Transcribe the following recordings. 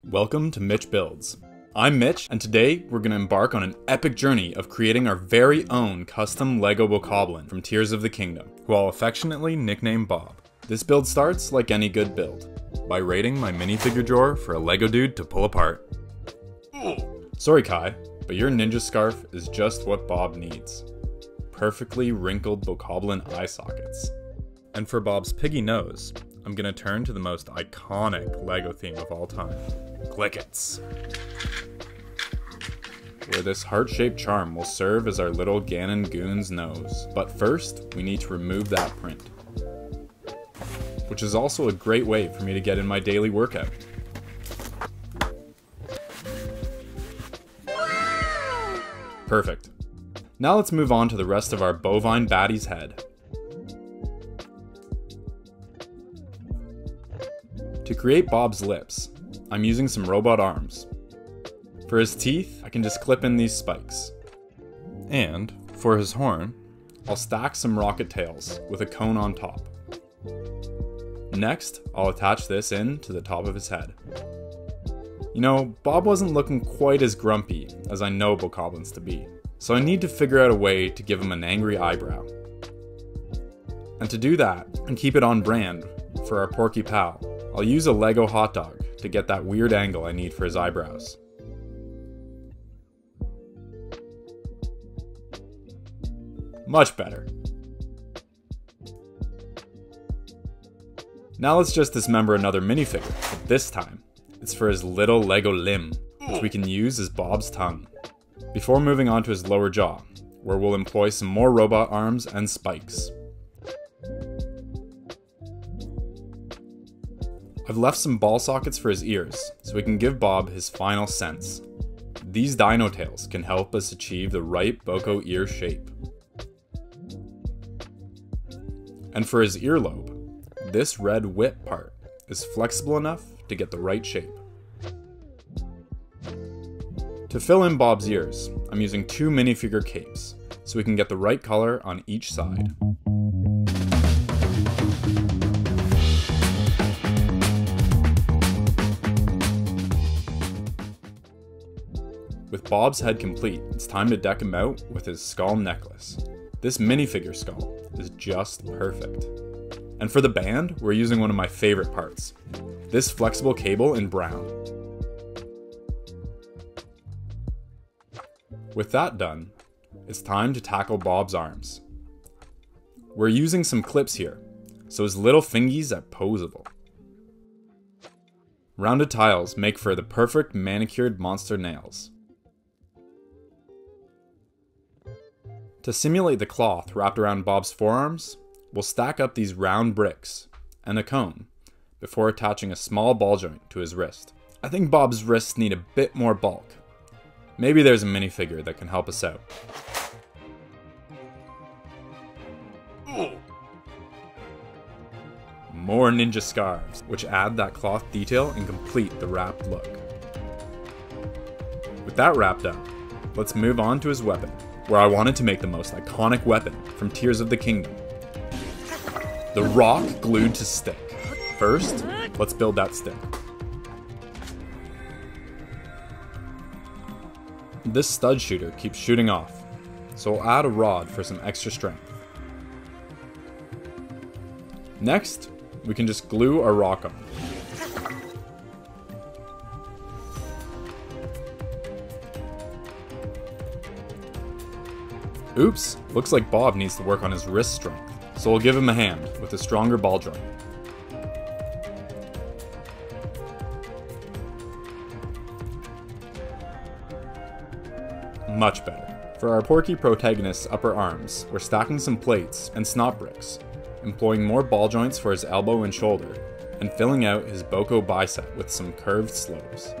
Welcome to Mitch Builds. I'm Mitch, and today we're going to embark on an epic journey of creating our very own custom LEGO Bokoblin from Tears of the Kingdom, who I'll affectionately nickname Bob. This build starts like any good build, by raiding my minifigure drawer for a LEGO dude to pull apart. Sorry Kai, but your ninja scarf is just what Bob needs. Perfectly wrinkled Bokoblin eye sockets. And for Bob's piggy nose, I'm gonna turn to the most iconic LEGO theme of all time, Clickets. Where this heart-shaped charm will serve as our little Ganon Goon's nose. But first, we need to remove that print. Which is also a great way for me to get in my daily workout. Perfect. Now let's move on to the rest of our bovine baddie's head. To create Bob's lips, I'm using some robot arms. For his teeth, I can just clip in these spikes. And for his horn, I'll stack some rocket tails with a cone on top. Next, I'll attach this in to the top of his head. You know, Bob wasn't looking quite as grumpy as I know Bokoblins to be, so I need to figure out a way to give him an angry eyebrow. And to do that, and keep it on brand for our Porky pal, I'll use a LEGO hot dog to get that weird angle I need for his eyebrows. Much better. Now let's just dismember another minifigure, but this time, it's for his little LEGO limb, which we can use as Bob's tongue. Before moving on to his lower jaw, where we'll employ some more robot arms and spikes. I've left some ball sockets for his ears, so we can give Bob his final sense. These dino tails can help us achieve the right Boko ear shape. And for his earlobe, this red whip part is flexible enough to get the right shape. To fill in Bob's ears, I'm using two minifigure capes, so we can get the right color on each side. With Bob's head complete, it's time to deck him out with his skull necklace. This minifigure skull is just perfect. And for the band, we're using one of my favorite parts, this flexible cable in brown. With that done, it's time to tackle Bob's arms. We're using some clips here, so his little fingies are posable. Rounded tiles make for the perfect manicured monster nails. To simulate the cloth wrapped around Bob's forearms, we'll stack up these round bricks and a cone before attaching a small ball joint to his wrist. I think Bob's wrists need a bit more bulk. Maybe there's a minifigure that can help us out. More ninja scarves, which add that cloth detail and complete the wrapped look. With that wrapped up, let's move on to his weapon, where I wanted to make the most iconic weapon from Tears of the Kingdom. The rock glued to stick. First, let's build that stick. This stud shooter keeps shooting off, so I'll add a rod for some extra strength. Next, we can just glue our rock on. Oops, looks like Bob needs to work on his wrist strength, so we'll give him a hand with a stronger ball joint. Much better. For our Porky protagonist's upper arms, we're stacking some plates and snot bricks, employing more ball joints for his elbow and shoulder, and filling out his Boko bicep with some curved slopes.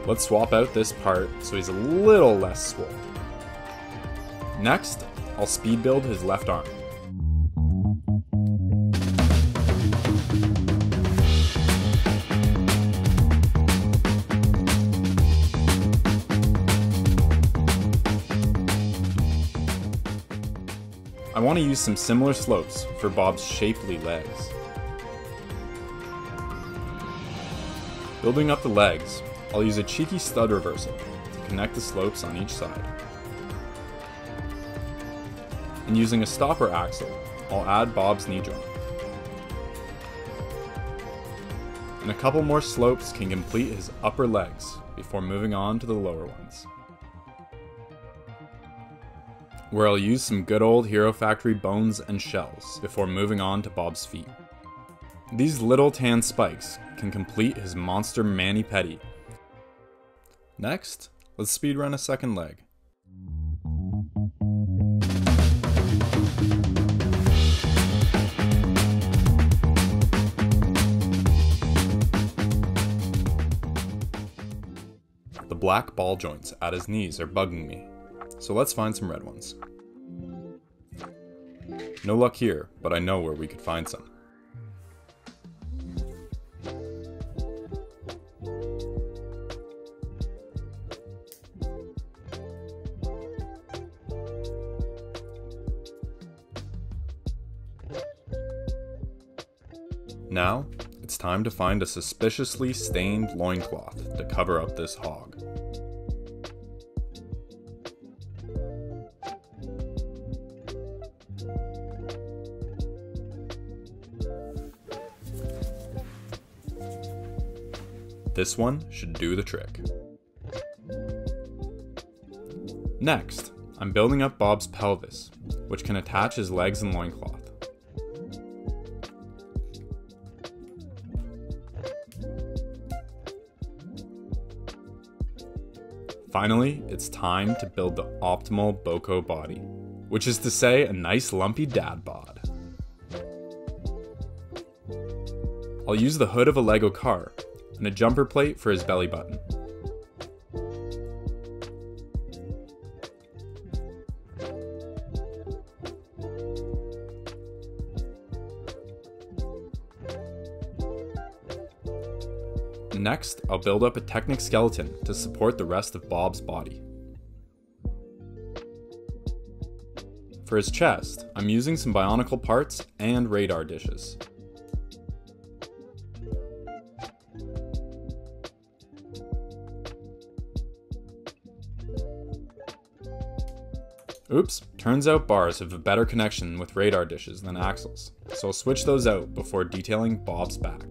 Let's swap out this part so he's a little less swole. Next, I'll speed build his left arm. I want to use some similar slopes for Bob's shapely legs. Building up the legs, I'll use a cheeky stud reversal to connect the slopes on each side. And using a stopper axle, I'll add Bob's knee joint. And a couple more slopes can complete his upper legs before moving on to the lower ones, where I'll use some good old Hero Factory bones and shells before moving on to Bob's feet. These little tan spikes can complete his monster mani-pedi. Next, let's speedrun a second leg. The black ball joints at his knees are bugging me, so let's find some red ones. No luck here, but I know where we could find some. Now, it's time to find a suspiciously stained loincloth to cover up this hog. This one should do the trick. Next, I'm building up Bob's pelvis, which can attach his legs and loincloth. Finally, it's time to build the optimal Boko body, which is to say a nice lumpy dad bod. I'll use the hood of a Lego car and a jumper plate for his belly button. Next, I'll build up a Technic skeleton to support the rest of Bob's body. For his chest, I'm using some Bionicle parts and radar dishes. Oops, turns out bars have a better connection with radar dishes than axles, so I'll switch those out before detailing Bob's back.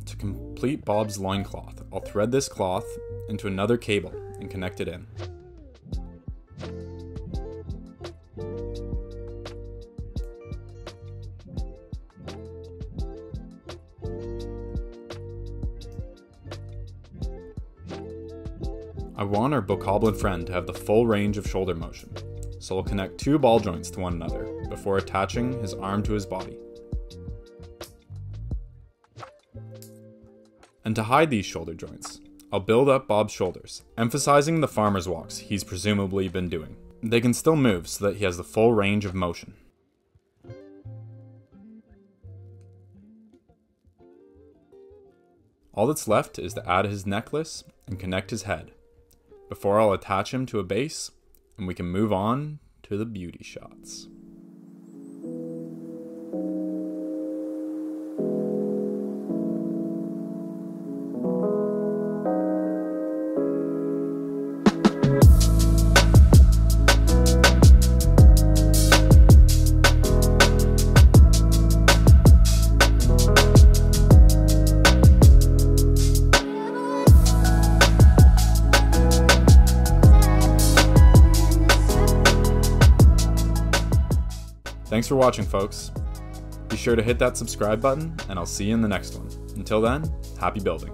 To complete Bob's loincloth, I'll thread this cloth into another cable and connect it in. I want our Bokoblin friend to have the full range of shoulder motion, so I'll connect two ball joints to one another before attaching his arm to his body. And to hide these shoulder joints, I'll build up Bob's shoulders, emphasizing the farmer's walks he's presumably been doing. They can still move so that he has the full range of motion. All that's left is to add his necklace and connect his head, before I'll attach him to a base, and we can move on to the beauty shots. Thanks for watching, folks. Be sure to hit that subscribe button, and I'll see you in the next one. Until then, happy building.